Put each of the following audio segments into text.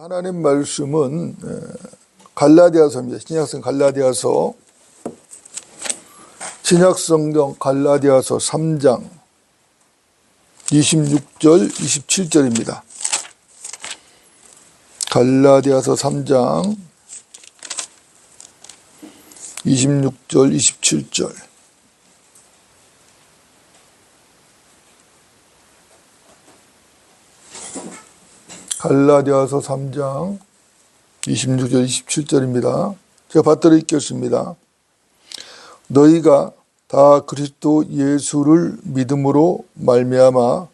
하나님 말씀은 갈라디아서입니다. 신약성 갈라디아서, 신약성경 갈라디아서 3장 26절 27절입니다. 갈라디아서 3장 26절 27절. 갈라디아서 3장 26절 27절입니다. 제가 받들어 읽겠습니다. 너희가 다 그리스도 예수를 믿음으로 말미암아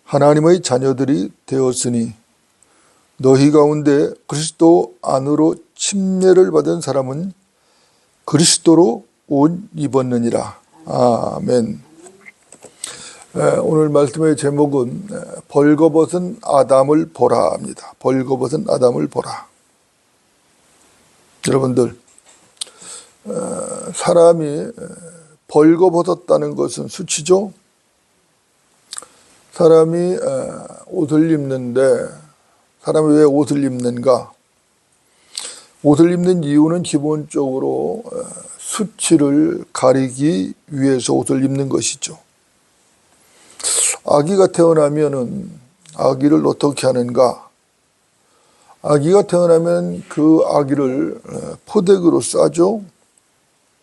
하나님의 자녀들이 되었으니 너희 가운데 그리스도 안으로 침례를 받은 사람은 그리스도로 옷 입었느니라. 아멘. 오늘 말씀의 제목은 벌거벗은 아담을 보라 합니다. 벌거벗은 아담을 보라. 여러분들, 사람이 벌거벗었다는 것은 수치죠. 사람이 옷을 입는데, 사람이 왜 옷을 입는가? 옷을 입는 이유는 기본적으로 수치를 가리기 위해서 옷을 입는 것이죠. 아기가 태어나면은 아기를 어떻게 하는가? 아기가 태어나면 그 아기를 포대기로 싸죠.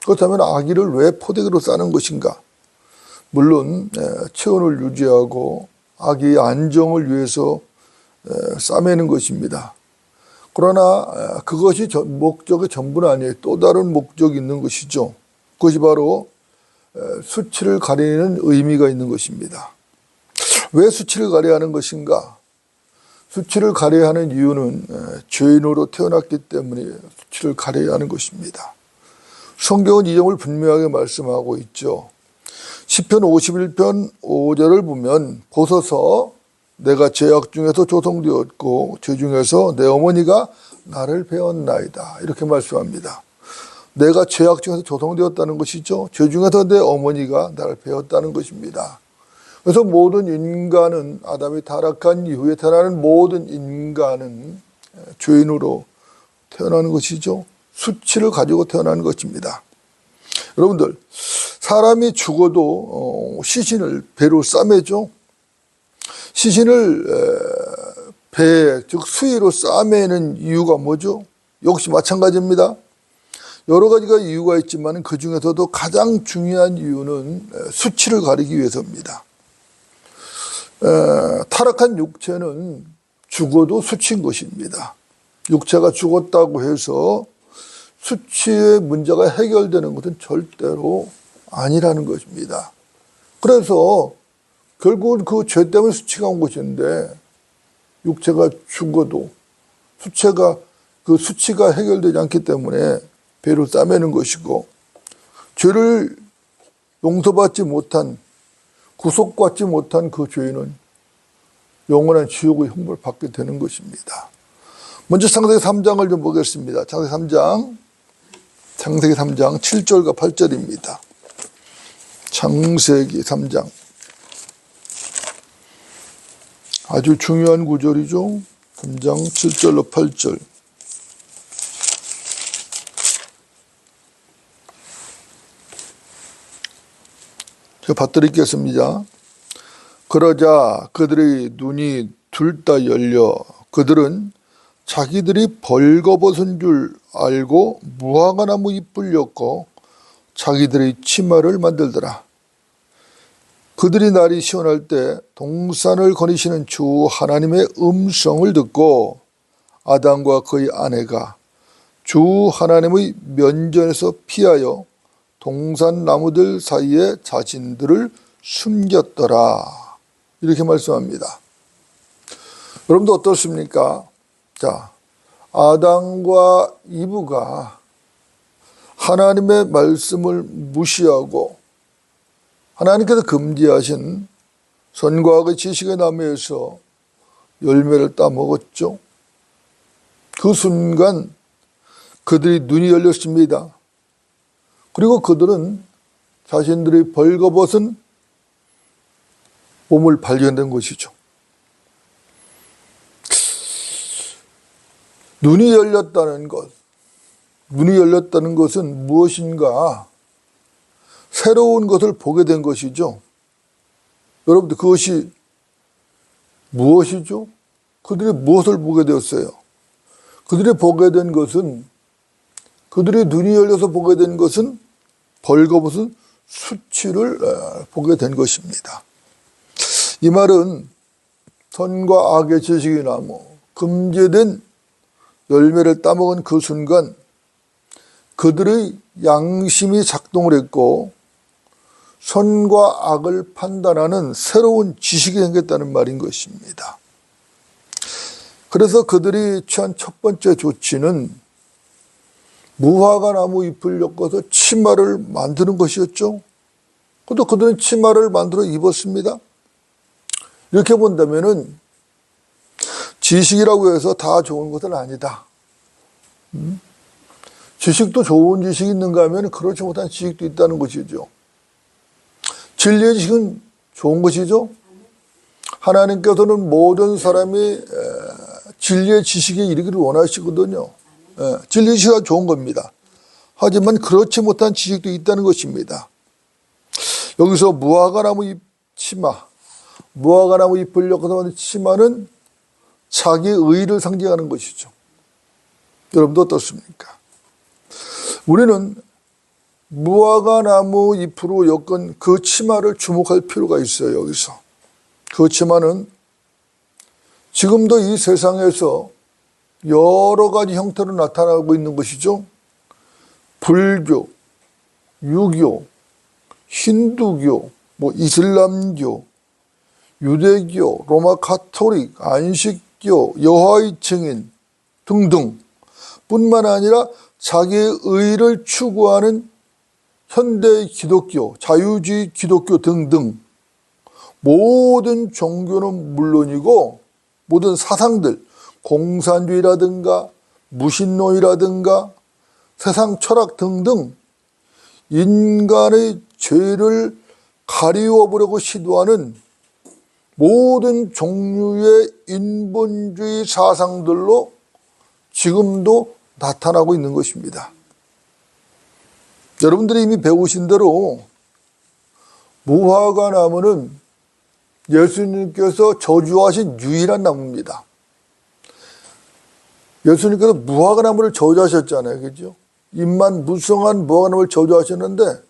그렇다면 아기를 왜 포대기로 싸는 것인가? 물론 체온을 유지하고 아기의 안정을 위해서 싸매는 것입니다. 그러나 그것이 목적의 전부는 아니에요. 또 다른 목적이 있는 것이죠. 그것이 바로 수치를 가리는 의미가 있는 것입니다. 왜 수치를 가려야 하는 것인가? 수치를 가려야 하는 이유는 죄인으로 태어났기 때문에 수치를 가려야 하는 것입니다. 성경은 이 점을 분명하게 말씀하고 있죠. 시편 51편 5절을 보면 보소서 내가 죄악 중에서 조성되었고 죄 중에서 내 어머니가 나를 배웠나이다. 이렇게 말씀합니다. 내가 죄악 중에서 조성되었다는 것이죠. 죄 중에서 내 어머니가 나를 배웠다는 것입니다. 그래서 모든 인간은 아담이 타락한 이후에 태어나는 모든 인간은 죄인으로 태어나는 것이죠. 수치를 가지고 태어나는 것입니다. 여러분들, 사람이 죽어도 시신을 배로 싸매죠. 시신을 배, 즉 수의로 싸매는 이유가 뭐죠? 역시 마찬가지입니다. 여러 가지가 이유가 있지만 그 중에서도 가장 중요한 이유는 수치를 가리기 위해서입니다. 타락한 육체는 죽어도 수치인 것입니다. 육체가 죽었다고 해서 수치의 문제가 해결되는 것은 절대로 아니라는 것입니다. 그래서 결국은 그 죄 때문에 수치가 온 것인데 육체가 죽어도 그 수치가 해결되지 않기 때문에 배로 싸매는 것이고 죄를 용서받지 못한 구속받지 못한 그 죄인은 영원한 지옥의 형벌을 받게 되는 것입니다. 먼저 창세기 3장을 좀 보겠습니다. 창세기 3장 7절과 8절입니다. 창세기 3장. 아주 중요한 구절이죠. 3장 7절로 8절. 제가 받들이겠습니다. 그러자 그들의 눈이 둘 다 열려 그들은 자기들이 벌거벗은 줄 알고 무화과나무 잎을 엮고 자기들의 치마를 만들더라. 그들이 날이 시원할 때 동산을 거니시는 주 하나님의 음성을 듣고 아담과 그의 아내가 주 하나님의 면전에서 피하여 동산 나무들 사이에 자신들을 숨겼더라. 이렇게 말씀합니다. 여러분도 어떻습니까? 자, 아담과 이브가 하나님의 말씀을 무시하고 하나님께서 금지하신 선과 악의 지식의 나무에서 열매를 따먹었죠. 그 순간 그들이 눈이 열렸습니다. 그리고 그들은 자신들이 벌거벗은 몸을 발견된 것이죠. 눈이 열렸다는 것. 눈이 열렸다는 것은 무엇인가? 새로운 것을 보게 된 것이죠. 여러분들 그것이 무엇이죠? 그들이 무엇을 보게 되었어요? 그들이 보게 된 것은, 그들이 눈이 열려서 보게 된 것은 벌거벗은 수치를 보게 된 것입니다. 이 말은 선과 악의 지식이 나무, 금지된 열매를 따먹은 그 순간 그들의 양심이 작동을 했고 선과 악을 판단하는 새로운 지식이 생겼다는 말인 것입니다. 그래서 그들이 취한 첫 번째 조치는 무화과 나무 잎을 엮어서 치마를 만드는 것이었죠. 그런데 그들은 치마를 만들어 입었습니다. 이렇게 본다면은 지식이라고 해서 다 좋은 것은 아니다. 지식도 좋은 지식이 있는가 하면 그렇지 못한 지식도 있다는 것이죠. 진리의 지식은 좋은 것이죠. 하나님께서는 모든 사람이 진리의 지식에 이르기를 원하시거든요. 진리의 지식이 좋은 겁니다. 하지만 그렇지 못한 지식도 있다는 것입니다. 여기서 무화과나무 잎 치마, 무화과나무 잎을 엮어서 만든 치마는 자기의 의를 상징하는 것이죠. 여러분도 어떻습니까? 우리는 무화과나무 잎으로 엮은 그 치마를 주목할 필요가 있어요. 여기서 그 치마는 지금도 이 세상에서 여러 가지 형태로 나타나고 있는 것이죠. 불교, 유교, 힌두교, 이슬람교, 유대교, 로마 가톨릭, 안식교, 여호와의 증인 등등 뿐만 아니라 자기의 의를 추구하는 현대 기독교, 자유주의 기독교 등등 모든 종교는 물론이고 모든 사상들, 공산주의라든가 무신론이라든가 세상 철학 등등 인간의 죄를 가리워 보려고 시도하는 모든 종류의 인본주의 사상들로 지금도 나타나고 있는 것입니다. 여러분들이 이미 배우신 대로 무화과 나무는 예수님께서 저주하신 유일한 나무입니다. 예수님께서 무화과 나무를 저주하셨잖아요. 그죠? 잎만 무성한 무화과 나무를 저주하셨는데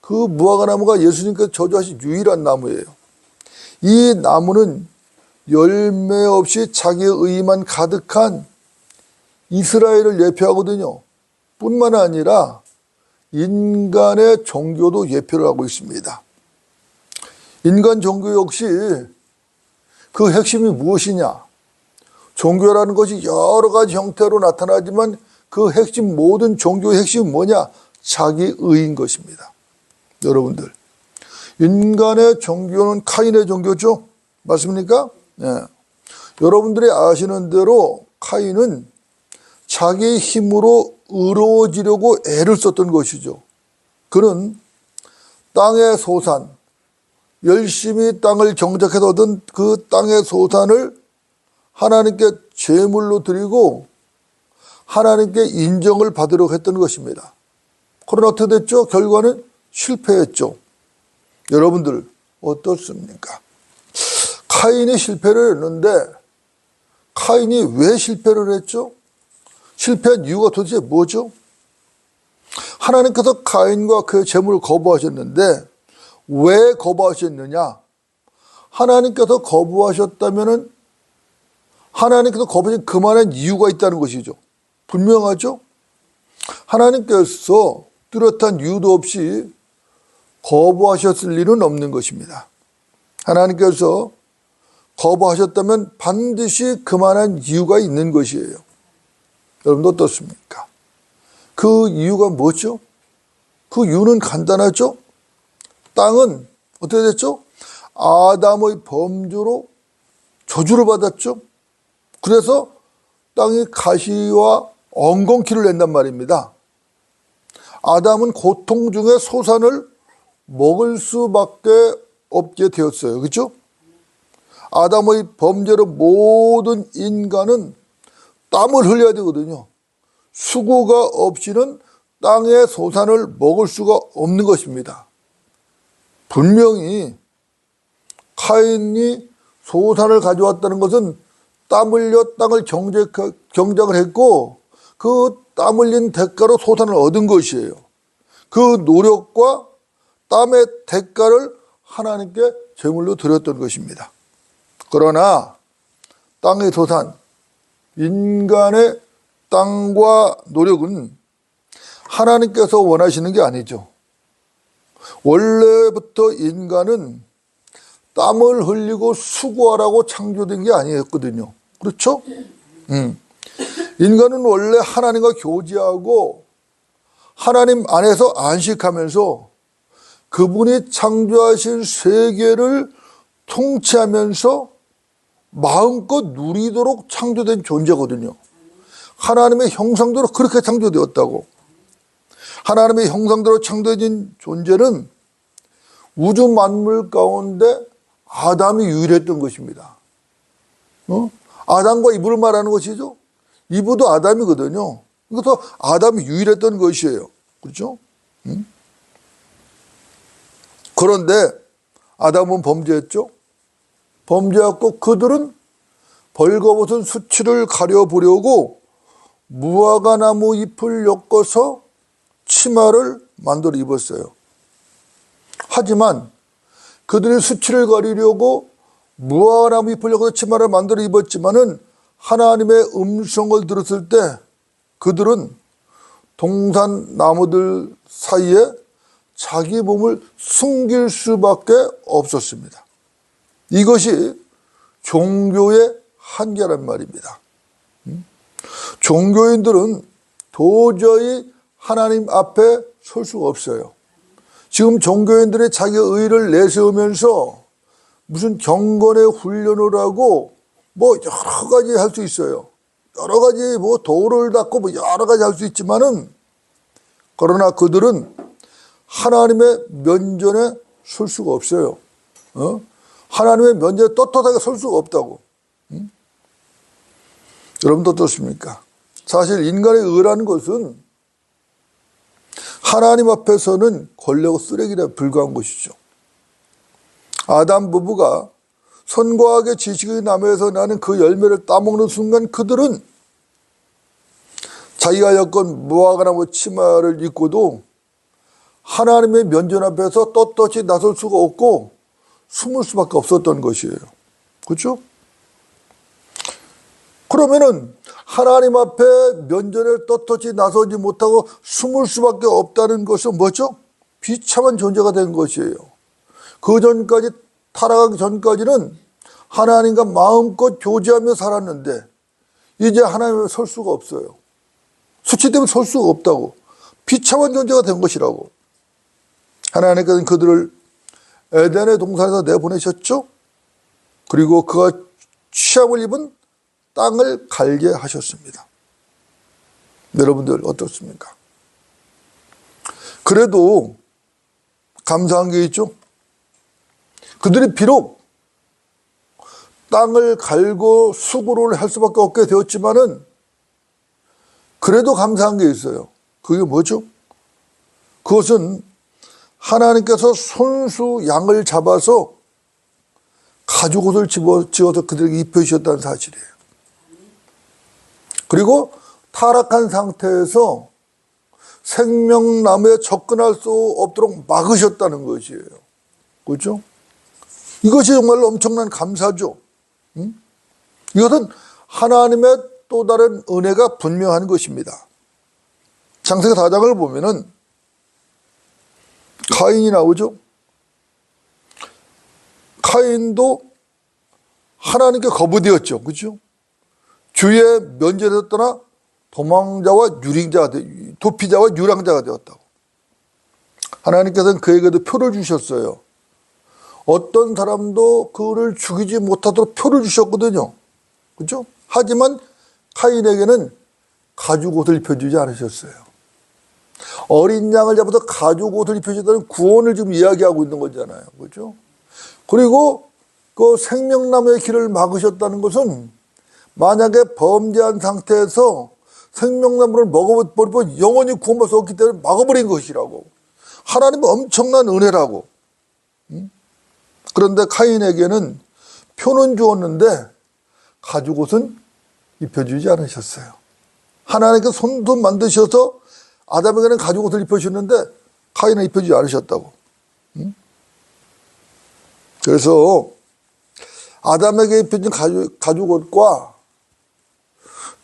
그 무화과 나무가 예수님께서 저주하신 유일한 나무예요. 이 나무는 열매 없이 자기의 의만 가득한 이스라엘을 예표하거든요. 뿐만 아니라 인간의 종교도 예표를 하고 있습니다. 인간 종교 역시 그 핵심이 무엇이냐? 종교라는 것이 여러 가지 형태로 나타나지만 그 핵심, 모든 종교의 핵심은 뭐냐? 자기 의인 것입니다. 여러분들, 인간의 종교는 카인의 종교죠? 맞습니까? 네. 여러분들이 아시는 대로 카인은 자기 힘으로 의로워지려고 애를 썼던 것이죠. 그는 땅의 소산, 열심히 땅을 경작해서 얻은 그 땅의 소산을 하나님께 제물로 드리고 하나님께 인정을 받으려고 했던 것입니다. 그러나 어떻게 됐죠? 결과는 실패했죠. 여러분들 어떻습니까? 카인이 실패를 했는데 카인이 왜 실패를 했죠? 실패한 이유가 도대체 뭐죠? 하나님께서 카인과 그의 재물을 거부하셨는데 왜 거부하셨느냐? 하나님께서 거부하셨다면 하나님께서 거부하신 그만한 이유가 있다는 것이죠. 분명하죠? 하나님께서 뚜렷한 이유도 없이 거부하셨을 일은 없는 것입니다. 하나님께서 거부하셨다면 반드시 그만한 이유가 있는 것이에요. 여러분 어떻습니까? 그 이유가 뭐죠? 그 이유는 간단하죠? 땅은 어떻게 됐죠? 아담의 범죄로 저주를 받았죠. 그래서 땅이 가시와 엉겅퀴를 낸단 말입니다. 아담은 고통 중에 소산을 먹을 수밖에 없게 되었어요. 그렇죠? 아담의 범죄로 모든 인간은 땀을 흘려야 되거든요. 수고가 없이는 땅의 소산을 먹을 수가 없는 것입니다. 분명히 카인이 소산을 가져왔다는 것은 땀 흘려 땅을 경작을 했고 그 땀 흘린 대가로 소산을 얻은 것이에요. 그 노력과 땀의 대가를 하나님께 제물로 드렸던 것입니다. 그러나 땅의 소산, 인간의 땀과 노력은 하나님께서 원하시는 게 아니죠. 원래부터 인간은 땀을 흘리고 수고하라고 창조된 게 아니었거든요. 그렇죠? 인간은 원래 하나님과 교제하고 하나님 안에서 안식하면서 그분이 창조하신 세계를 통치하면서 마음껏 누리도록 창조된 존재거든요. 하나님의 형상대로 그렇게 창조되었다고. 하나님의 형상대로 창조된 존재는 우주 만물 가운데 아담이 유일했던 것입니다. 아담과 이브를 말하는 것이죠. 이브도 아담이거든요. 그래서 아담이 유일했던 것이에요. 그렇죠? 그런데 아담은 범죄했죠. 범죄했고 그들은 벌거벗은 수치를 가려보려고 무화과나무 잎을 엮어서 치마를 만들어 입었어요. 하지만 그들이 수치를 가리려고 무화과나무 잎을 엮어서 치마를 만들어 입었지만은 하나님의 음성을 들었을 때 그들은 동산 나무들 사이에 자기 몸을 숨길 수밖에 없었습니다. 이것이 종교의 한계란 말입니다. 종교인들은 도저히 하나님 앞에 설 수가 없어요. 지금 종교인들이 자기 의를 내세우면서 무슨 경건의 훈련을 하고 뭐 여러 가지 할 수 있어요. 여러 가지 뭐 도를 닦고 뭐 여러 가지 할 수 있지만은 그러나 그들은 하나님의 면전에 설 수가 없어요. 하나님의 면전에 떳떳하게 설 수가 없다고. 여러분도 어떻습니까? 사실 인간의 의라는 것은 하나님 앞에서는 걸레고 쓰레기에 불과한 것이죠. 아담 부부가 선과 악의 지식의 나무에서 나는 그 열매를 따먹는 순간 그들은 자기가 엮은 무화과나무 치마를 입고도 하나님의 면전 앞에서 떳떳이 나설 수가 없고 숨을 수밖에 없었던 것이에요. 그렇죠? 그러면은 하나님 앞에 면전에 떳떳이 나서지 못하고 숨을 수밖에 없다는 것은 뭐죠? 비참한 존재가 된 것이에요. 그 전까지 타락하기 전까지는 하나님과 마음껏 교제하며 살았는데 이제 하나님 앞에 설 수가 없어요. 수치 때문에 설 수가 없다고. 비참한 존재가 된 것이라고. 하나님께서는 그들을 에덴의 동산에서 내보내셨죠. 그리고 그가 취함을 입은 땅을 갈게 하셨습니다. 여러분들 어떻습니까? 그래도 감사한 게 있죠. 그들이 비록 땅을 갈고 수고를 할 수밖에 없게 되었지만은 그래도 감사한 게 있어요. 그게 뭐죠? 그것은 하나님께서 손수 양을 잡아서 가죽옷을 지어서 그들에게 입혀주셨다는 사실이에요. 그리고 타락한 상태에서 생명나무에 접근할 수 없도록 막으셨다는 것이에요. 그렇죠? 이것이 정말로 엄청난 감사죠. 이것은 하나님의 또 다른 은혜가 분명한 것입니다. 창세기 4장을 보면은 카인이 나오죠. 카인도 하나님께 거부되었죠. 그렇죠? 주의 면전에서 떠나 도망자와 유랑자가 도피자와 유랑자가 되었다고. 하나님께서는 그에게도 표를 주셨어요. 어떤 사람도 그를 죽이지 못하도록 표를 주셨거든요. 그렇죠? 하지만 카인에게는 가죽옷을 입혀주지 않으셨어요. 어린 양을 잡아서 가죽옷을 입혀주다는 구원을 지금 이야기하고 있는 거잖아요. 그렇죠? 그리고 그 생명나무의 길을 막으셨다는 것은 만약에 범죄한 상태에서 생명나무를 먹어버리면 영원히 구원받을 수 없기 때문에 막아버린 것이라고. 하나님은 엄청난 은혜라고. 그런데 카인에게는 표는 주었는데 가죽옷은 입혀주지 않으셨어요. 하나님께서 손도 만드셔서 아담에게는 가죽옷을 입혀주셨는데 카인은 입혀주지 않으셨다고. 그래서 아담에게 입혀준 가죽옷과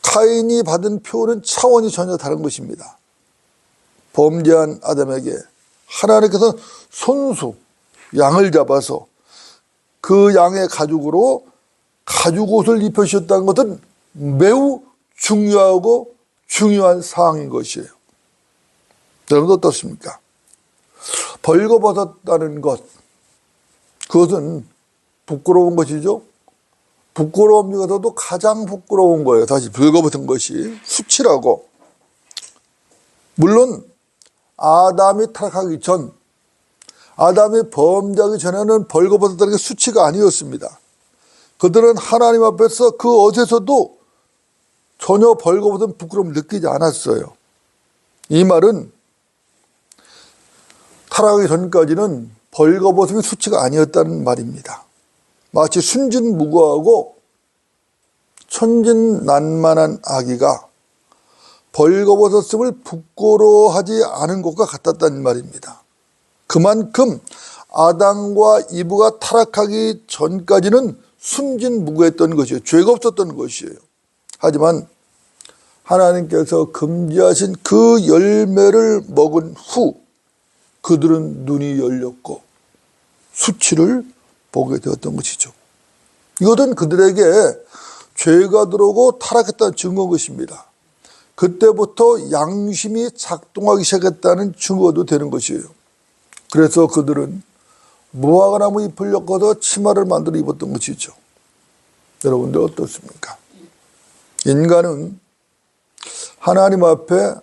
카인이 받은 표는 차원이 전혀 다른 것입니다. 범죄한 아담에게 하나님께서 손수 양을 잡아서 그 양의 가죽으로 가죽옷을 입혀주셨다는 것은 매우 중요하고 중요한 사항인 것이에요. 여러분 어떻습니까? 벌거벗었다는 것, 그것은 부끄러운 것이죠. 부끄러움 중에서도 가장 부끄러운 거예요. 다시 벌거벗은 것이 수치라고. 물론 아담이 타락하기 전, 아담이 범죄하기 전에는 벌거벗었다는 게 수치가 아니었습니다. 그들은 하나님 앞에서 그 어디서도 전혀 벌거벗은 부끄러움을 느끼지 않았어요. 이 말은 타락하기 전까지는 벌거벗음이 수치가 아니었다는 말입니다. 마치 순진무구하고 천진난만한 아기가 벌거벗었음을 부끄러워하지 않은 것과 같았다는 말입니다. 그만큼 아담과 이브가 타락하기 전까지는 순진무구했던 것이에요. 죄가 없었던 것이에요. 하지만 하나님께서 금지하신 그 열매를 먹은 후 그들은 눈이 열렸고 수치를 보게 되었던 것이죠. 이것은 그들에게 죄가 들어오고 타락했다는 증거인 것입니다. 그때부터 양심이 작동하기 시작했다는 증거도 되는 것이에요. 그래서 그들은 무화과나무 잎을 엮어서 치마를 만들어 입었던 것이죠. 여러분들 어떻습니까? 인간은 하나님 앞에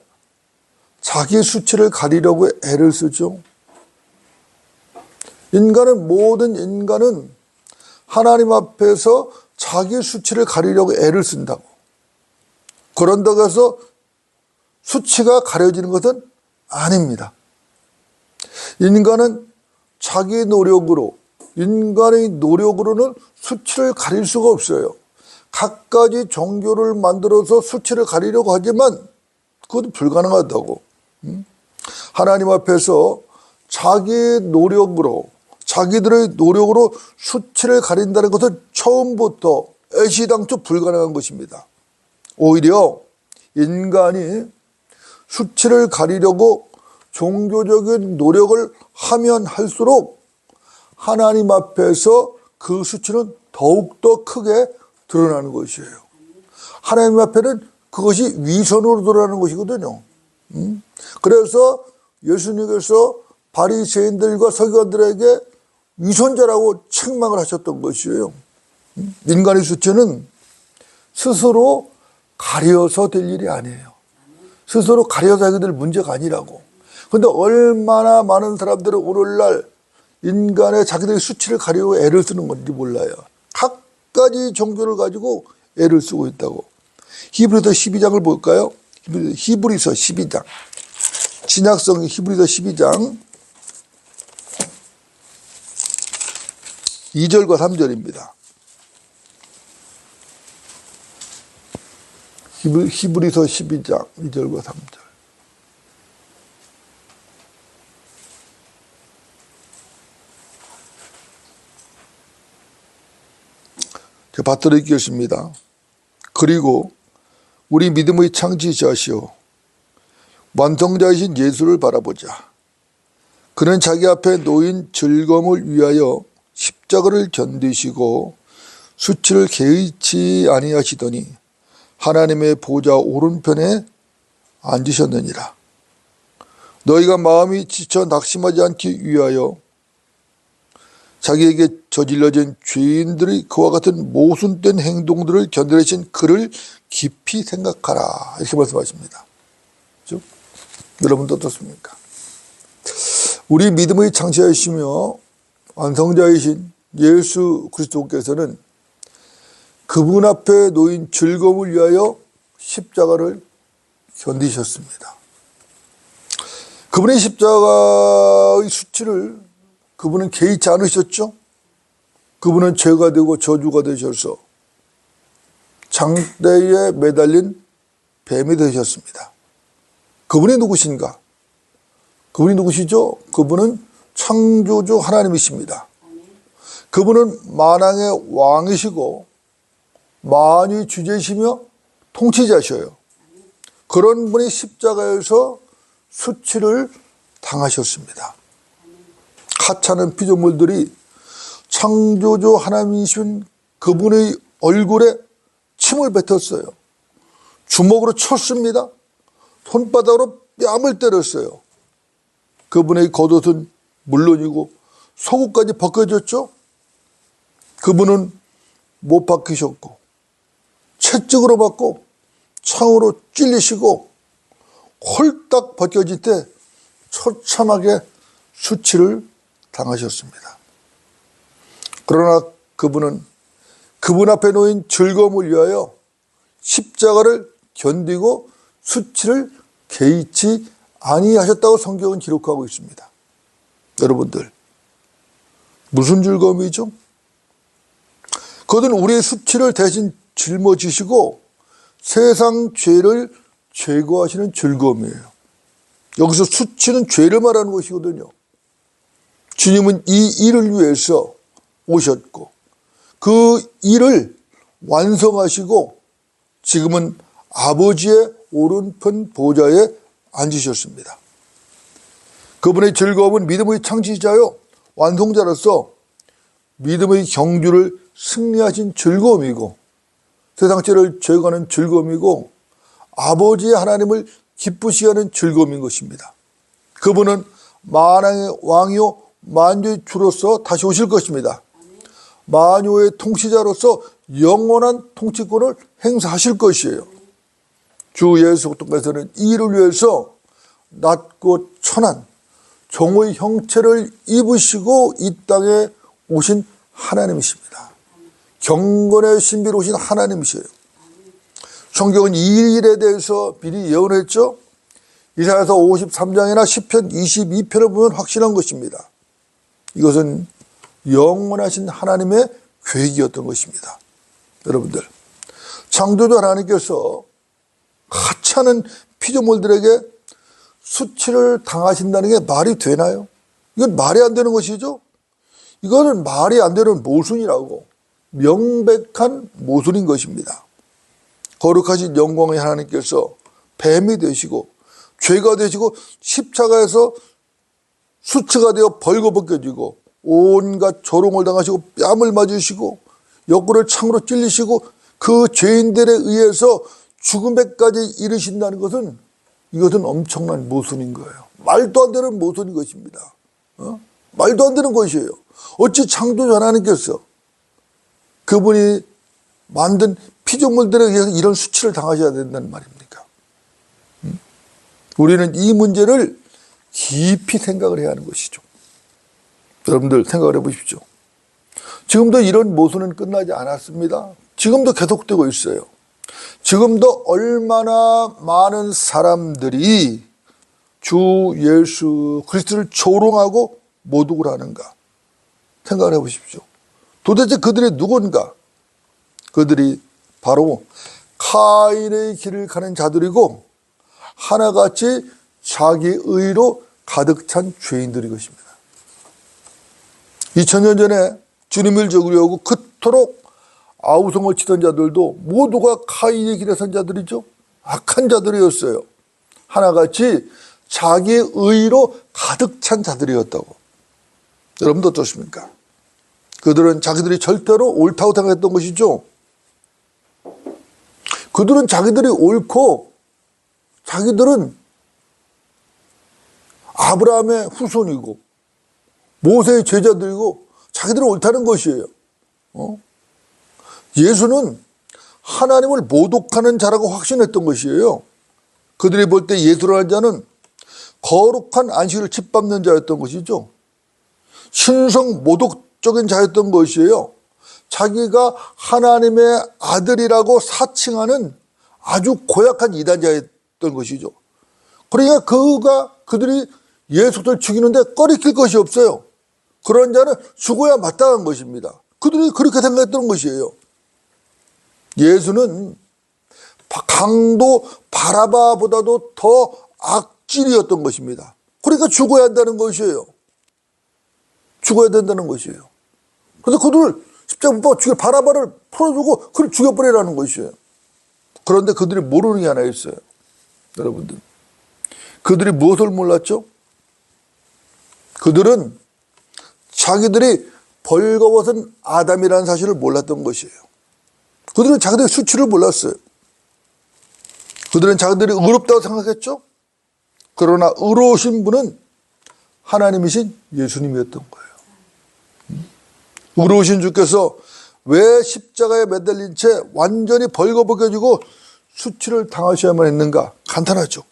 자기 수치를 가리려고 애를 쓰죠. 모든 인간은 하나님 앞에서 자기 수치를 가리려고 애를 쓴다고. 그런다고 해서 수치가 가려지는 것은 아닙니다. 인간은 자기 노력으로, 인간의 노력으로는 수치를 가릴 수가 없어요. 갖가지 종교를 만들어서 수치를 가리려고 하지만 그것도 불가능하다고. 하나님 앞에서 자기의 노력으로, 자기들의 노력으로 수치를 가린다는 것은 처음부터 애시당초 불가능한 것입니다. 오히려 인간이 수치를 가리려고 종교적인 노력을 하면 할수록 하나님 앞에서 그 수치는 더욱더 크게 드러나는 것이에요. 하나님 앞에는 그것이 위선으로 드러나는 것이거든요. 그래서 예수님께서 바리새인들과 서기관들에게 위선자라고 책망을 하셨던 것이에요. 인간의 수치는 스스로 가려서 될 일이 아니에요. 스스로 가려서 하게 될 문제가 아니라고. 그런데 얼마나 많은 사람들은 오늘날 인간의 자기들의 수치를 가리고 애를 쓰는 건지 몰라요. 각가지 종교를 가지고 애를 쓰고 있다고. 히브리서 12장을 볼까요? 히브리서 12장. 신약성 히브리서 12장 2절과 3절입니다. 히브리서 12장 2절과 3절. 제가 받들어 읽겠습니다. 그리고 우리 믿음의 창시자시오 완성자이신 예수를 바라보자. 그는 자기 앞에 놓인 즐거움을 위하여 십자가를 견디시고 수치를 개의치 아니하시더니 하나님의 보좌 오른편에 앉으셨느니라. 너희가 마음이 지쳐 낙심하지 않기 위하여 자기에게 저질러진 죄인들의 그와 같은 모순된 행동들을 견뎌내신 그를 깊이 생각하라. 이렇게 말씀하십니다. 그렇죠? 여러분도 어떻습니까? 우리 믿음의 창시자이시며 완성자이신 예수 그리스도께서는 그분 앞에 놓인 즐거움을 위하여 십자가를 견디셨습니다. 그분의 십자가의 수치를 그분은 개의치 않으셨죠. 그분은 죄가 되고 저주가 되셔서 장대에 매달린 뱀이 되셨습니다. 그분이 누구신가? 그분이 누구시죠? 그분은 창조주 하나님이십니다. 그분은 만왕의 왕이시고 만유의 주제이시며 통치자셔요. 그런 분이 십자가에서 수치를 당하셨습니다. 하찮은 피조물들이 창조주 하나님이신 그분의 얼굴에 침을 뱉었어요. 주먹으로 쳤습니다. 손바닥으로 뺨을 때렸어요. 그분의 겉옷은 물론이고 속옷까지 벗겨졌죠. 그분은 못 박히셨고 채찍으로 맞고 창으로 찔리시고 홀딱 벗겨질 때 처참하게 수치를 당하셨습니다. 그러나 그분은 그분 앞에 놓인 즐거움을 위하여 십자가를 견디고 수치를 개의치 아니하셨다고 성경은 기록하고 있습니다. 여러분들, 무슨 즐거움이죠? 그것은 우리의 수치를 대신 짊어지시고 세상 죄를 제거하시는 즐거움이에요. 여기서 수치는 죄를 말하는 것이거든요. 주님은 이 일을 위해서 오셨고 그 일을 완성하시고 지금은 아버지의 오른편 보좌에 앉으셨습니다. 그분의 즐거움은 믿음의 창시자요 완성자로서 믿음의 경주를 승리하신 즐거움이고 세상 죄를 제거하는 즐거움이고 아버지의 하나님을 기쁘시게 하는 즐거움인 것입니다. 그분은 만왕의 왕이요 만주의 주로서 다시 오실 것입니다. 만유의 통치자로서 영원한 통치권을 행사하실 것이에요. 주 예수 그리스도께서는 이 일을 위해서 낮고 천한 종의 형체를 입으시고 이 땅에 오신 하나님이십니다. 경건의 신비로 오신 하나님이세요. 성경은 이 일에 대해서 미리 예언했죠. 이사야서 53장이나 시편 22편을 보면 확실한 것입니다. 이것은 영원하신 하나님의 계획이었던 것입니다. 여러분들, 창조주 하나님께서 하찮은 피조물들에게 수치를 당하신다는 게 말이 되나요? 이건 말이 안 되는 것이죠. 이거는 말이 안 되는 모순이라고, 명백한 모순인 것입니다. 거룩하신 영광의 하나님께서 뱀이 되시고 죄가 되시고 십자가에서 수치가 되어 벌거벗겨지고 온갖 조롱을 당하시고 뺨을 맞으시고 옆구리를 창으로 찔리시고 그 죄인들에 의해서 죽음에까지 이르신다는 것은 이것은 엄청난 모순인 거예요. 말도 안 되는 모순인 것입니다. 말도 안 되는 것이에요. 어찌 창조주 하나님께서 그분이 만든 피조물들에 의해서 이런 수치를 당하셔야 된다는 말입니까? 우리는 이 문제를 깊이 생각을 해야 하는 것이죠. 여러분들 생각을 해보십시오. 지금도 이런 모순은 끝나지 않았습니다. 지금도 계속되고 있어요. 지금도 얼마나 많은 사람들이 주 예수 그리스도를 조롱하고 모독을 하는가 생각을 해보십시오. 도대체 그들이 누군가? 그들이 바로 카인의 길을 가는 자들이고 하나같이 자기 의로 가득 찬 죄인들이 것입니다. 2000년 전에 주님을 죽이려고 그토록 아우성을 치던 자들도 모두가 카인의 길에 선 자들이죠. 악한 자들이었어요. 하나같이 자기의 의로 가득 찬 자들이었다고. 여러분도 어떻습니까? 그들은 자기들이 절대로 옳다고 생각했던 것이죠. 그들은 자기들이 옳고 자기들은 아브라함의 후손이고 모세의 제자들이고 자기들은 옳다는 것이에요. 예수는 하나님을 모독하는 자라고 확신했던 것이에요. 그들이 볼 때 예수라는 자는 거룩한 안식일을 짓밟는 자였던 것이죠. 신성 모독적인 자였던 것이에요. 자기가 하나님의 아들이라고 사칭하는 아주 고약한 이단자였던 것이죠. 그러니까 그들이 예수를 죽이는데 꺼리킬 것이 없어요. 그런 자는 죽어야 마땅한 것입니다. 그들이 그렇게 생각했던 것이에요. 예수는 강도 바라바보다도 더 악질이었던 것입니다. 그러니까 죽어야 한다는 것이에요. 죽어야 된다는 것이에요. 그래서 그들을 십자가 못 박아 죽여 바라바를 풀어주고 그를 죽여버리라는 것이에요. 그런데 그들이 모르는 게 하나 있어요. 여러분들, 그들이 무엇을 몰랐죠? 그들은 자기들이 벌거벗은 아담이라는 사실을 몰랐던 것이에요. 그들은 자기들의 수치를 몰랐어요. 그들은 자기들이 의롭다고 생각했죠. 그러나 의로우신 분은 하나님이신 예수님이었던 거예요. 의로우신 주께서 왜 십자가에 매달린 채 완전히 벌거벗겨지고 수치를 당하셔야만 했는가? 간단하죠.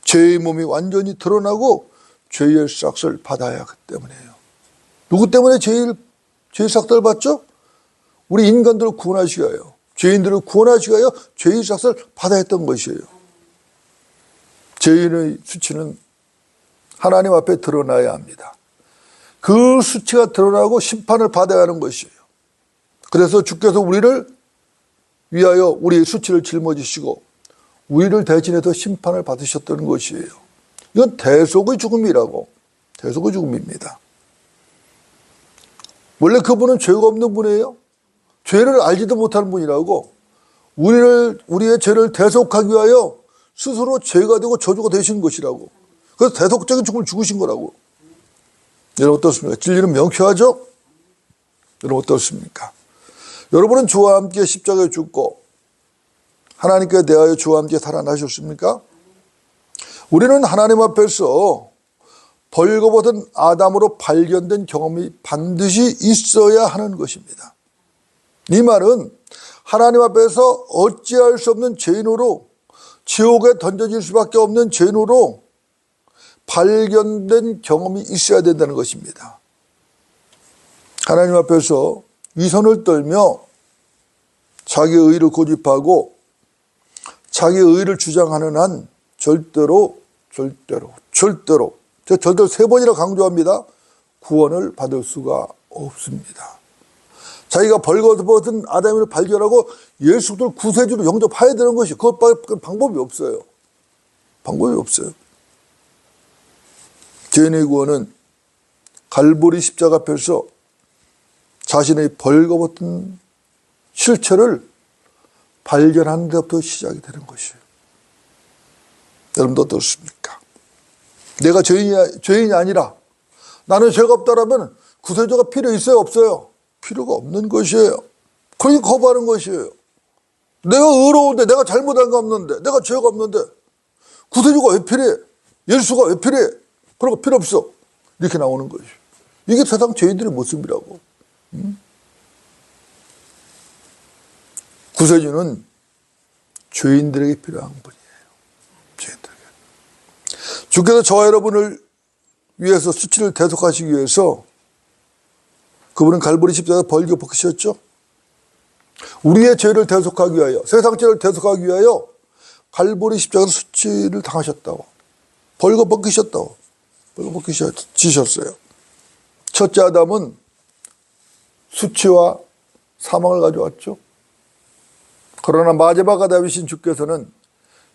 죄의 몸이 완전히 드러나고 죄의 삭을 받아야 하기 때문이에요. 누구 때문에 죄의 삭을 받죠? 우리 인간들을 구원하시기 위하여, 죄인들을 구원하시기 위하여 죄의 삭을 받아야 했던 것이에요. 죄인의 수치는 하나님 앞에 드러나야 합니다. 그 수치가 드러나고 심판을 받아야 하는 것이에요. 그래서 주께서 우리를 위하여 우리의 수치를 짊어지시고 우리를 대신해서 심판을 받으셨다는 것이에요. 이건 대속의 죽음이라고, 대속의 죽음입니다. 원래 그분은 죄가 없는 분이에요. 죄를 알지도 못하는 분이라고, 우리의 죄를 대속하기 위하여 스스로 죄가 되고 저주가 되신 것이라고. 그래서 대속적인 죽음을 죽으신 거라고. 여러분 어떻습니까? 진리는 명쾌하죠? 여러분 어떻습니까? 여러분은 주와 함께 십자가에 죽고 하나님께 대하여 주와 함께 살아나셨습니까? 우리는 하나님 앞에서 벌거벗은 아담으로 발견된 경험이 반드시 있어야 하는 것입니다. 이 말은 하나님 앞에서 어찌할 수 없는 죄인으로, 지옥에 던져질 수밖에 없는 죄인으로 발견된 경험이 있어야 된다는 것입니다. 하나님 앞에서 위선을 떨며 자기의 의를 고집하고 자기의 의를 주장하는 한 절대로 저 절대로 3번이나 강조합니다. 구원을 받을 수가 없습니다. 자기가 벌거벗은 아담을 발견하고 예수를 구세주로 영접해야 되는 것이, 그것밖에 방법이 없어요. 방법이 없어요. 죄인의 구원은 갈보리 십자가 앞에서 자신의 벌거벗은 실체를 발견하는 데부터 시작이 되는 것이에요. 여러분도 어떻습니까? 내가 죄인이 아니라 나는 죄가 없다라면 구세주가 필요 있어요, 없어요? 필요가 없는 것이에요. 그러니까 거부하는 것이에요. 내가 의로운데, 내가 잘못한 거 없는데, 내가 죄가 없는데 구세주가 왜 필요해? 예수가 왜 필요해? 그런 거 필요 없어. 이렇게 나오는 것이에요. 이게 세상 죄인들의 모습이라고. 구세주는 죄인들에게 필요한 분이에요. 죄인들에게. 주께서 저와 여러분을 위해서 수치를 대속하시기 위해서 그분은 갈보리 십자가에 벌거벗으셨죠. 우리의 죄를 대속하기 위하여, 세상 죄를 대속하기 위하여 갈보리 십자가에서 수치를 당하셨다고, 벌거벗으셨다고, 벌거벗으셨어요. 첫째 아담은 수치와 사망을 가져왔죠. 그러나 마지막 아담이신 주께서는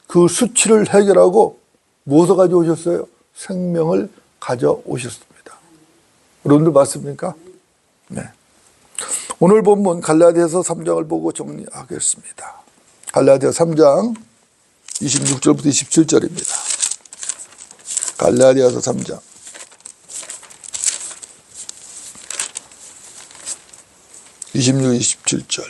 그 수치를 해결하고 무엇을 가져오셨어요? 생명을 가져오셨습니다. 여러분들 맞습니까? 네. 오늘 본문 갈라디아서 3장을 보고 정리하겠습니다. 갈라디아서 3장 26절부터 27절입니다. 갈라디아서 3장 26, 27절.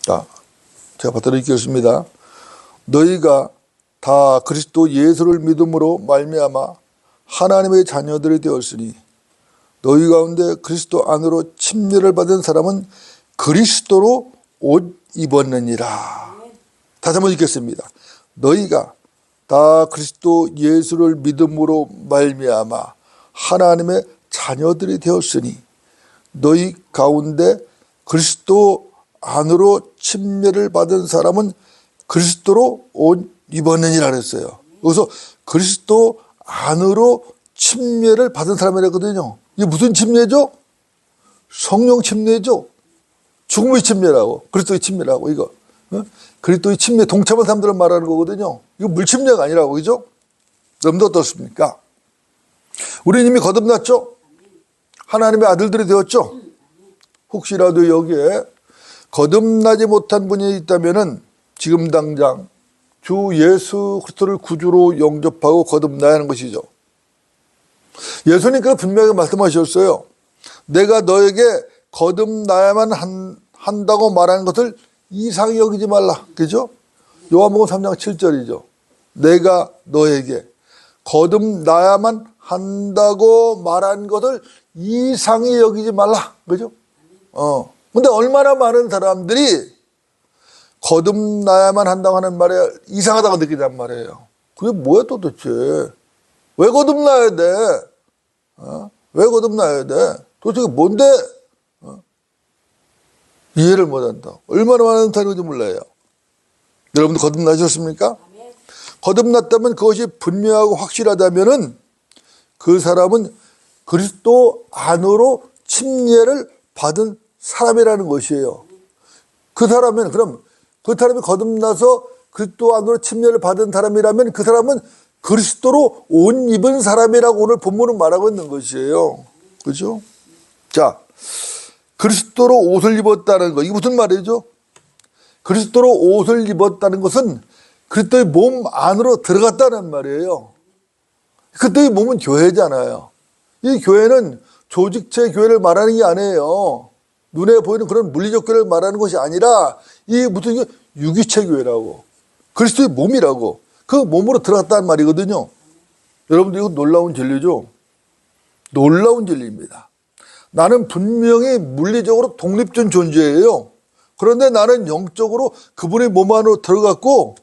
자, 제가 받들어 읽겠습니다. 너희가 다 그리스도 예수를 믿음으로 말미암아 하나님의 자녀들이 되었으니 너희 가운데 그리스도 안으로 침례를 받은 사람은 그리스도로 옷 입었느니라. 다시 한번 읽겠습니다. 너희가 다 그리스도 예수를 믿음으로 말미암아 하나님의 자녀들이 되었으니 너희 가운데 그리스도 안으로 침례를 받은 사람은 그리스도로 옷 입었느니라 그랬어요. 그래서 그리스도 안으로 침례를 받은 사람이라거든요. 이게 무슨 침례죠? 성령 침례죠. 죽음의 침례라고, 그리스도의 침례라고. 이거 그리스도의 침례 동참한 사람들을 말하는 거거든요. 이거 물침례가 아니라고. 그죠? 여러분도 어떻습니까? 우리는 이미 거듭났죠? 하나님의 아들들이 되었죠? 혹시라도 여기에 거듭나지 못한 분이 있다면은 지금 당장 주 예수 그리스도를 구주로 영접하고 거듭나야 하는 것이죠. 예수님께서 분명히 말씀하셨어요. 내가 너에게 거듭나야만 한다고 말하는 것을 이상히 여기지 말라. 그죠? 요한복음 3장 7절이죠. 내가 너에게 거듭나야만 한다고 말한 것을 이상히 여기지 말라. 그죠? 근데 얼마나 많은 사람들이 거듭나야만 한다고 하는 말에 이상하다고 느끼단 말이에요. 그게 뭐야 도대체? 왜 거듭나야 돼? 왜 거듭나야 돼? 도대체 뭔데? 이해를 못한다. 얼마나 많은 사람인지 몰라요. 여러분도 거듭나셨습니까? 거듭났다면 그것이 분명하고 확실하다면은 그 사람은 그리스도 안으로 침례를 받은 사람이라는 것이에요. 그 사람은 그럼 그 사람이 거듭나서 그리스도 안으로 침례를 받은 사람이라면 그 사람은 그리스도로 옷 입은 사람이라고 오늘 본문은 말하고 있는 것이에요. 그렇죠? 자, 그리스도로 옷을 입었다는 거, 이게 무슨 말이죠? 그리스도로 옷을 입었다는 것은 그리스도의 몸 안으로 들어갔다는 말이에요. 그리스도의 몸은 교회잖아요. 이 교회는 조직체 교회를 말하는 게 아니에요. 눈에 보이는 그런 물리적 교회를 말하는 것이 아니라 이 무슨 유기체 교회라고, 그리스도의 몸이라고, 그 몸으로 들어갔다는 말이거든요. 여러분들 이거 놀라운 진리죠? 놀라운 진리입니다. 나는 분명히 물리적으로 독립된 존재예요. 그런데 나는 영적으로 그분의 몸 안으로 들어갔고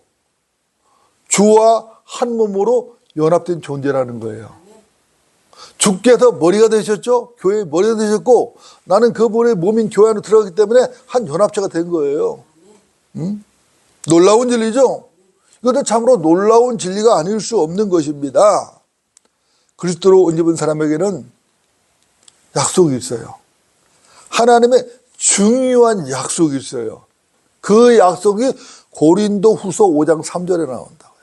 주와 한 몸으로 연합된 존재라는 거예요. 주께서 머리가 되셨죠? 교회의 머리가 되셨고 나는 그분의 몸인 교회 안으로 들어가기 때문에 한 연합체가 된 거예요. 놀라운 진리죠? 이것도 참으로 놀라운 진리가 아닐 수 없는 것입니다. 그리스도로 옷 입은 사람에게는 약속이 있어요. 하나님의 중요한 약속이 있어요. 그 약속이 고린도후서 5장 3절에 나온다고요.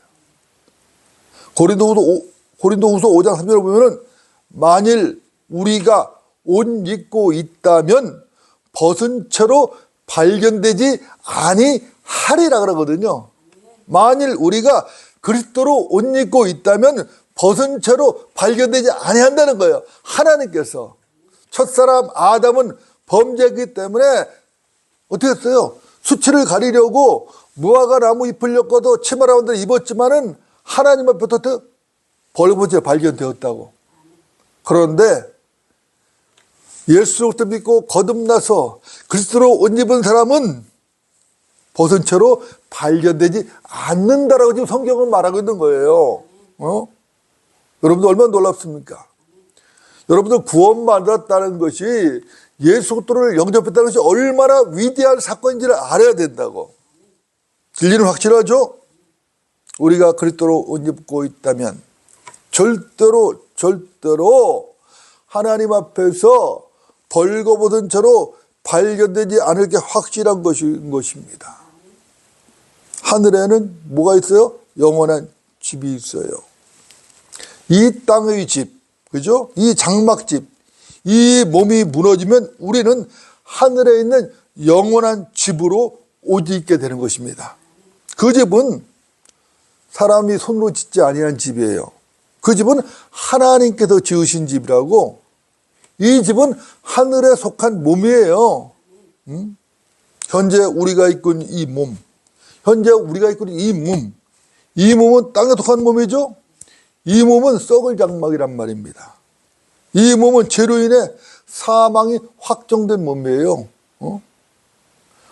고린도후서 5장 3절에 보면은 만일 우리가 옷 입고 있다면 벗은 채로 발견되지 아니하리라 그러거든요. 만일 우리가 그리스도로 옷 입고 있다면 벗은 채로 발견되지 아니한다는 거예요. 하나님께서. 첫사람 아담은 범죄했기 때문에 어떻게 했어요? 수치를 가리려고 무화과 나무 잎을 엮어도 치마라운드를 입었지만은 하나님 앞에 어떻게 벌거벗은 채 발견되었다고. 그런데 예수를 믿고 거듭나서 그리스도로 옷 입은 사람은 벗은 채로 발견되지 않는다라고 지금 성경은 말하고 있는 거예요. 여러분들 얼마나 놀랍습니까? 여러분들 구원받았다는 것이 예수 그리스도를 영접했다는 것이 얼마나 위대한 사건인지를 알아야 된다고. 진리는 확실하죠? 우리가 그리스도로 옷 입고 있다면 절대로 하나님 앞에서 벌거벗은 채로 발견되지 않을 게 확실한 것입니다. 하늘에는 뭐가 있어요? 영원한 집이 있어요. 이 땅의 집, 그죠? 이 장막집, 이 몸이 무너지면 우리는 하늘에 있는 영원한 집으로 옷 입게 되는 것입니다. 그 집은 사람이 손으로 짓지 아니한 집이에요. 그 집은 하나님께서 지으신 집이라고. 이 집은 하늘에 속한 몸이에요. 현재 우리가 입고 있는 이 몸, 이 몸은 땅에 속한 몸이죠. 이 몸은 썩을 장막이란 말입니다. 이 몸은 죄로 인해 사망이 확정된 몸이에요.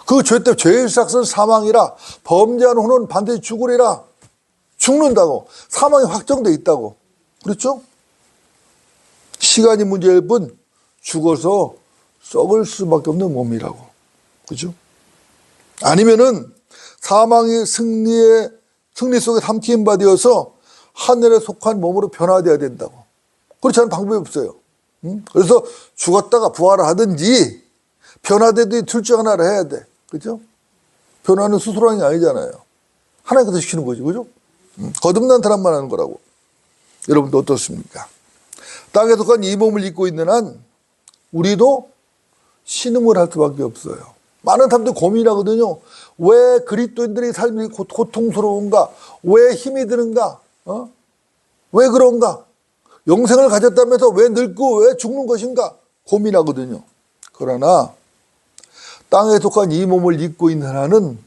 그 죄 때문에 죄의 삭은 사망이라 범죄한 후는 반드시 죽으리라. 죽는다고. 사망이 확정돼 있다고. 그렇죠? 시간이 문제일 뿐 죽어서 썩을 수밖에 없는 몸이라고. 그죠? 아니면은 사망의 승리 속에 삼키는 바 되어서 하늘에 속한 몸으로 변화되어야 된다고. 그렇지 않은 방법이 없어요. 그래서 죽었다가 부활을 하든지 변화되든지 둘 중 하나를 해야 돼. 그죠? 변화는 스스로 하는 게 아니잖아요. 하나님께서 시키는 거지. 그죠? 거듭난 사람만 하는 거라고. 여러분도 어떻습니까? 땅에 속한 이 몸을 입고 있는 한 우리도 신음을 할 수밖에 없어요. 많은 사람들이 고민하거든요. 왜 그리스도인들의 삶이 고통스러운가? 왜 힘이 드는가? 왜 그런가? 영생을 가졌다면서 왜 늙고 왜 죽는 것인가? 고민하거든요. 그러나 땅에 속한 이 몸을 입고 있는 한은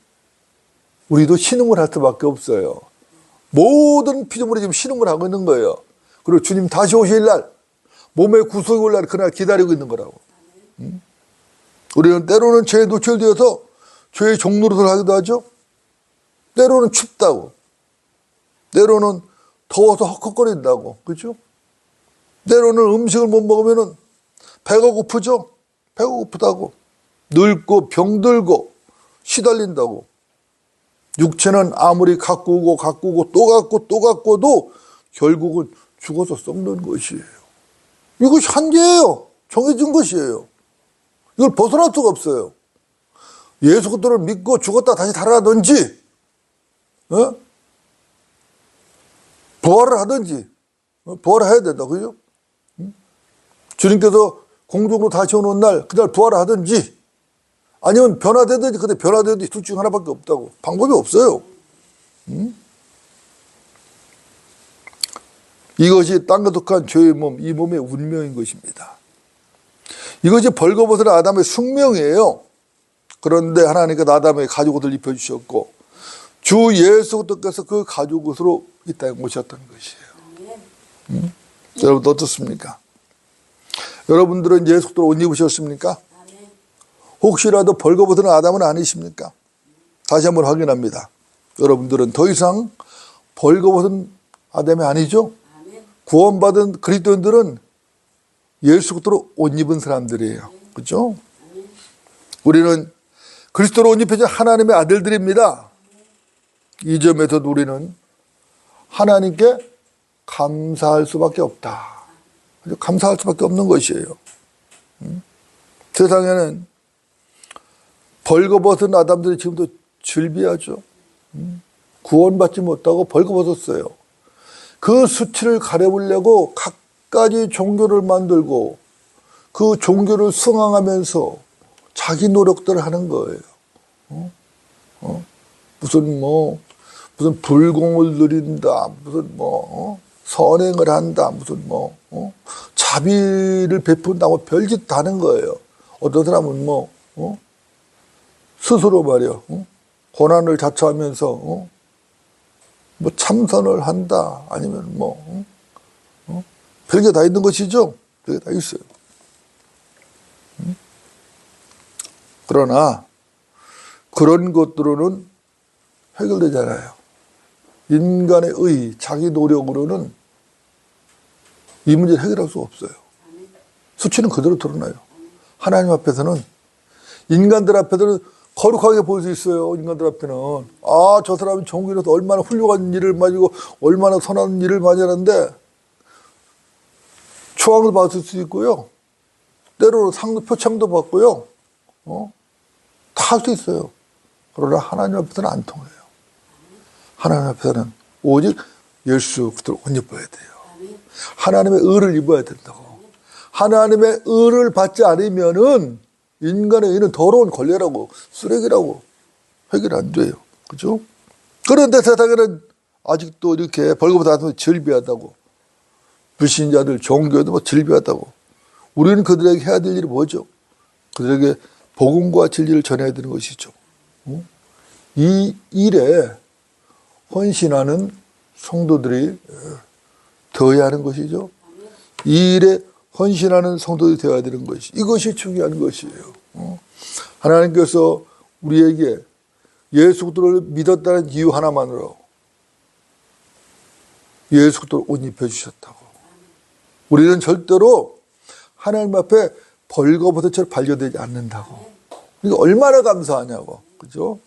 우리도 신음을 할 수밖에 없어요. 모든 피조물이 지금 신음을 하고 있는 거예요. 그리고 주님 다시 오실 날, 몸의 구속이 올 날 그날 기다리고 있는 거라고. 우리는 때로는 죄에 노출되어서 죄의 종노릇을 하기도 하죠. 때로는 춥다고. 때로는 더워서 헉헉거린다고. 그렇죠? 때로는 음식을 못 먹으면 배가 고프죠. 배가 고프다고. 늙고 병들고 시달린다고. 육체는 아무리 가꾸고 또 가꾸어도 결국은 죽어서 썩는 것이에요. 이것이 한계예요. 정해진 것이에요. 이걸 벗어날 수가 없어요. 예수 그리스도를 믿고 죽었다 다시 살아나든지 부활을 하든지 부활을 해야 된다. 그죠? 주님께서 공중으로 다시 오는 날 그날 부활을 하든지 아니면 변화되든지 그때 변화되든지 둘 중 하나밖에 없다고. 방법이 없어요. 이것이 땅에 속한 죄의 몸, 이 몸의 운명인 것입니다. 이것이 벌거벗은 아담의 숙명이에요. 그런데 하나님께서 아담에게 가죽옷을 입혀주셨고 주 예수 그리스도께서 그 가죽옷으로 이 땅에 오셨던 것이에요. 여러분 어떻습니까? 여러분들은 예수 그리스도로 옷 입으셨습니까? 혹시라도 벌거벗은 아담은 아니십니까? 다시 한번 확인합니다. 여러분들은 더 이상 벌거벗은 아담이 아니죠? 구원받은 그리스도인들은 예수 그리스도로 옷 입은 사람들이에요. 그렇죠? 우리는 그리스도로 옷 입혀진 하나님의 아들들입니다. 이 점에서도 우리는 하나님께 감사할 수밖에 없다. 감사할 수밖에 없는 것이에요. 세상에는 벌거벗은 아담들이 지금도 즐비하죠. 구원받지 못하고 벌거벗었어요. 그 수치를 가려보려고 갖가지 종교를 만들고 그 종교를 승항하면서 자기 노력들을 하는 거예요. 무슨 불공을 누린다, 무슨 선행을 한다, 무슨 자비를 베푼다, 별짓 다 하는 거예요. 어떤 사람은 스스로 말이요, 고난을 자처하면서 참선을 한다, 아니면 별게 다 있는 것이죠. 별게 다 있어요. 그러나 그런 것들로는 해결되잖아요. 인간의 의, 자기 노력으로는 이 문제를 해결할 수 없어요. 수치는 그대로 드러나요. 하나님 앞에서는, 인간들 앞에서는 거룩하게 볼 수 있어요. 인간들 앞에는. 아, 저 사람이 종교로서 얼마나 훌륭한 일을 가지고 얼마나 선한 일을 많이 하는데 추앙을 받을 수 있고요. 때로는 상도 표창도 받고요. 다 할 수 있어요. 그러나 하나님 앞에서는 안 통해요. 하나님 앞에서는 오직 예수 그리스도를 옷 입어야 돼요. 하나님의 의를 입어야 된다고. 하나님의 의를 받지 않으면은 인간의 의는 더러운 걸레라고, 쓰레기라고 해결 안 돼요. 그죠? 그런데 세상에는 아직도 이렇게 벌거벗은 아담이 즐비하다고, 불신자들, 종교도 즐비하다고. 우리는 그들에게 해야 될 일이 뭐죠? 그들에게 복음과 진리를 전해야 되는 것이죠. 이 일에 헌신하는 성도들이 되어야 하는 것이죠. 이 일에 헌신하는 성도들이 되어야 되는 것이, 이것이 중요한 것이에요. 하나님께서 우리에게 예수 그리스도를 믿었다는 이유 하나만으로 예수 그리스도를 옷 입혀주셨다고. 우리는 절대로 하나님 앞에 벌거벗은처럼 반려되지 않는다고. 그러니까 얼마나 감사하냐고. 그죠?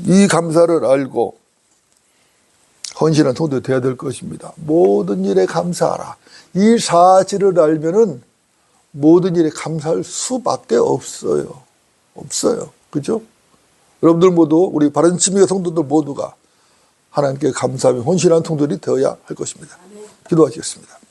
이 감사를 알고 헌신한 성도 되어야 될 것입니다. 모든 일에 감사하라. 이 사실을 알면은 모든 일에 감사할 수밖에 없어요. 없어요. 그죠? 여러분들 모두, 우리 바른심의 성도들 모두가 하나님께 감사하며 헌신한 성도들이 되어야 할 것입니다. 기도하시겠습니다.